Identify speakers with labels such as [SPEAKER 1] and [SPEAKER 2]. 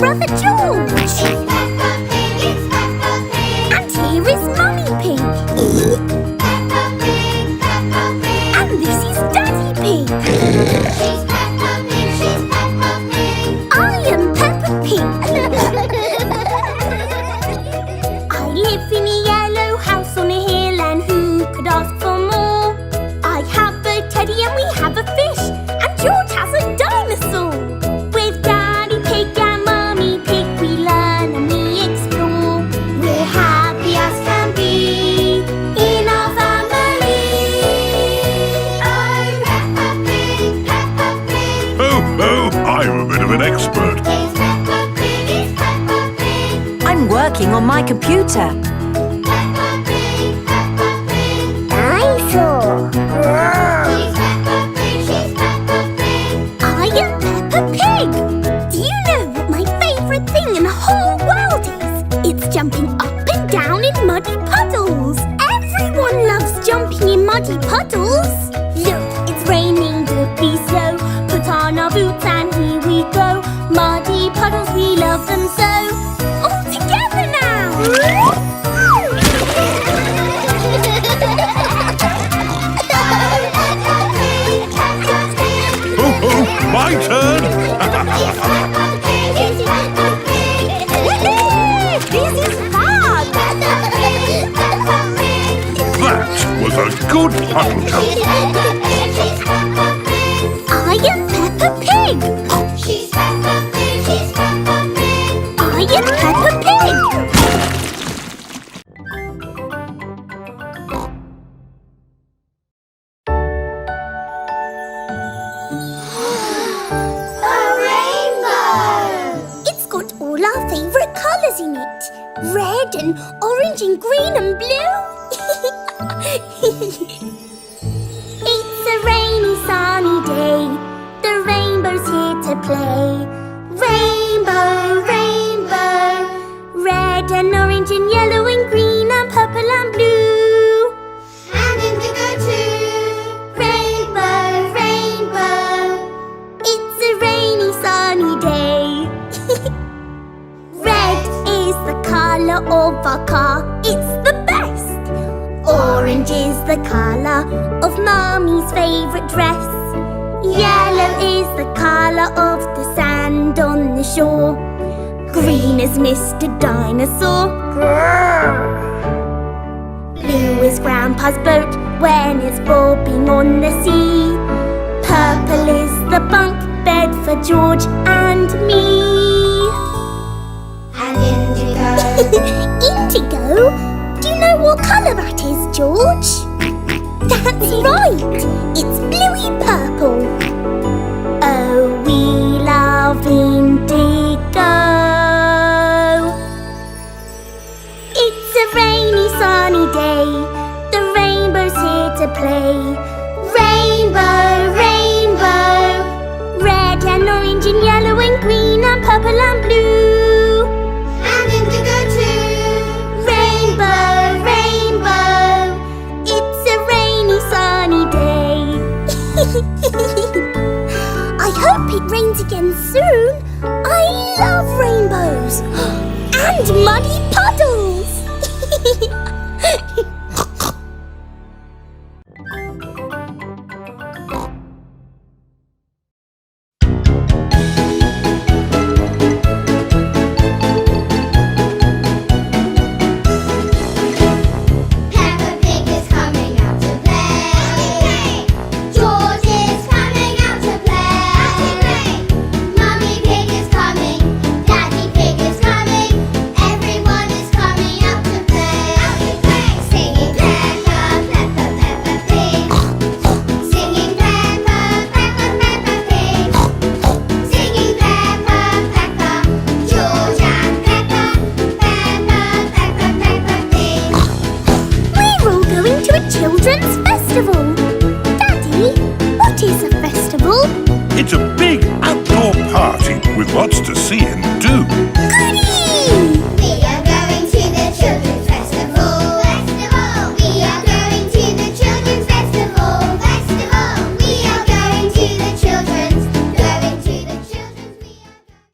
[SPEAKER 1] brother George.
[SPEAKER 2] It's Peppa Pig, it's Peppa Pig.
[SPEAKER 1] And here is Mummy Pig.
[SPEAKER 2] Peppa Pig, Peppa Pig.
[SPEAKER 1] And this is Daddy Pig.
[SPEAKER 2] She's Peppa Pig, she's Peppa Pig.
[SPEAKER 1] I am Peppa Pig. I live in a yellow house on a hill, and who could ask for more? I have a teddy and we have a fish, and George has a dinosaur. With Daddy Pig and Mummy Pig we learn and we explore. We're happy as can be in our family.
[SPEAKER 2] Oh, Peppa Pig, Peppa Pig.
[SPEAKER 3] Oh, I'm a bit of an expert.
[SPEAKER 2] It's Peppa Pig, it's Peppa Pig.
[SPEAKER 4] I'm working on my computer.
[SPEAKER 2] Peppa Pig, Peppa Pig.
[SPEAKER 1] Dinosaur.
[SPEAKER 2] She's Peppa Pig, she's Peppa Pig.
[SPEAKER 1] I am Peppa Pig. Do you know what my favourite thing in the whole world is? It's jumping up and down in muddy puddles. Everyone loves jumping in muddy puddles. Look, it's raining, don't be slow. Put on our boots and here we go. Muddy puddles, we love them so. All together now.
[SPEAKER 3] Oh, my turn.
[SPEAKER 1] This is fun!
[SPEAKER 3] That was a good puddle jump.
[SPEAKER 1] I am Peppa Pig!
[SPEAKER 2] She's Peppa Pig, she's Peppa Pig.
[SPEAKER 1] I am Peppa Pig!
[SPEAKER 2] A rainbow!
[SPEAKER 1] It's got all our favourite colours in it. Red and orange and green and blue. It's a rainy sunny day. The rainbow's here to play. Rainbow, rainbow. Red and orange and yellow and green and purple and blue.
[SPEAKER 2] And indigo too.
[SPEAKER 1] Rainbow, rainbow. It's a rainy sunny day. Red is the colour of our car. It's the best. Orange is the colour of Mummy's favourite dress. Yellow is the colour of the sand on the shore. Green is Mr. Dinosaur. Blue is Grandpa's boat when it's bobbing on the sea. Purple is the bunk bed for George and me.
[SPEAKER 2] And indigo.
[SPEAKER 1] Indigo? Do you know what colour that is, George? That's right! It's bluey purple. Oh, we love indigo. It's a rainy sunny day. The rainbow's here to play. Rainbow, rainbow. Red and orange and yellow and green and purple and blue.
[SPEAKER 2] And indigo too.
[SPEAKER 1] Rainbow, rainbow. It's a rainy sunny day. I hope it rains again soon. I love rainbows and muddy puddles.
[SPEAKER 2] Peppa Pig is coming out to play. George is coming out to play. Mummy Pig is coming. Daddy Pig is coming. Everyone is coming out to play. Singing Peppa, Peppa, Peppa Pig. Singing Peppa, Peppa, Peppa Pig. Singing Peppa, Peppa. George and Peppa. Peppa, Peppa, Peppa Pig.
[SPEAKER 1] We're all going to a children's festival. Daddy, what is a festival?
[SPEAKER 3] It's a big outdoor party with lots to see and do.